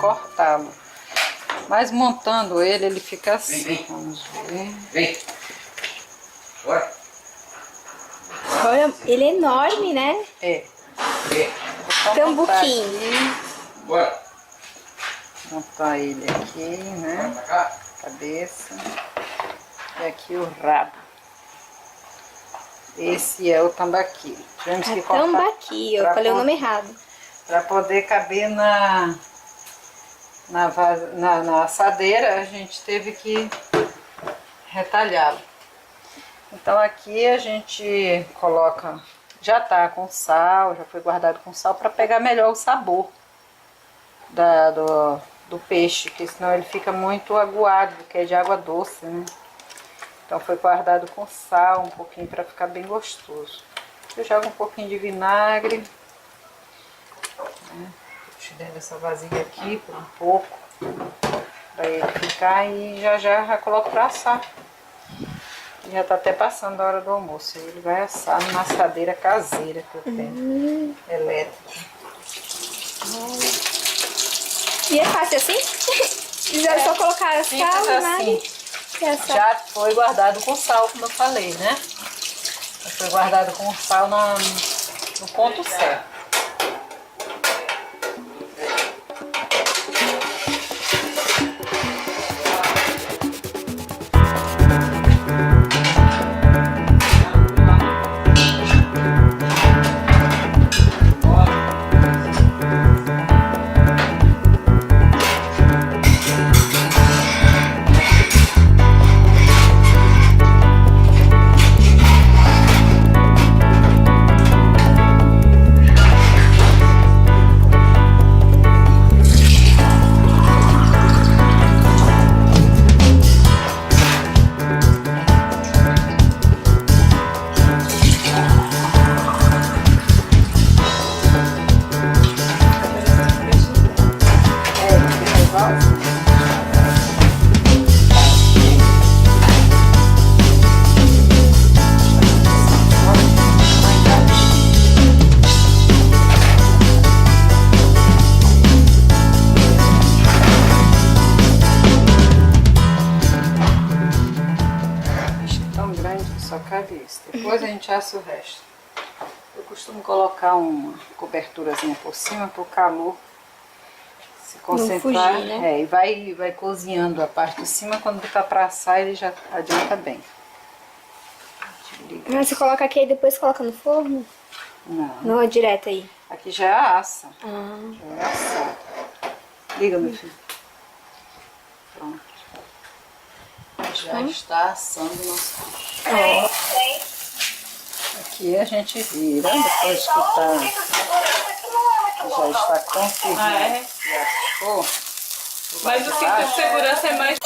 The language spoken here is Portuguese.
cortá-lo. Mas montando ele, ele fica assim. Vamos ver. Vem. Bora. Olha, ele é enorme, né? É. Tambuquinho. Bora. Montar ele aqui, né? Pra cá. Cabeça. E aqui o rabo. Esse é o tambaqui. Tivemos que cortar. Tambaqui, eu falei o nome errado. Para poder caber na assadeira, a gente teve que retalhá-lo. Então aqui a gente coloca, já tá com sal, já foi guardado com sal para pegar melhor o sabor do peixe, porque senão ele fica muito aguado, porque é de água doce, né? Então foi guardado com sal um pouquinho para ficar bem gostoso. Eu jogo um pouquinho de vinagre, né? Puxo dentro dessa vasilha aqui por um pouco, para ele ficar, e já coloco para assar. Já tá até passando a hora do almoço. Aí ele vai assar numa assadeira caseira que eu tenho, elétrica. E é fácil assim? É só colocar a sal, assim. Já foi guardado com sal, como eu falei, né? Já foi guardado com sal no ponto certo. Depois a gente assa o resto. Eu costumo colocar uma coberturazinha por cima para o calor se concentrar. Não fugir, né? E vai cozinhando a parte de cima. Quando tá para assar, ele já adianta bem. Você coloca aqui e depois coloca no forno? Não. Não é direto aí? Aqui já é a assa. Ah. Já é assado. Liga, meu filho. Pronto. Já está assando o nosso peixe. Aqui a gente vira, depois que já está confirmado. Ah, é? Já ficou. Mas o cinto de segurança é mais...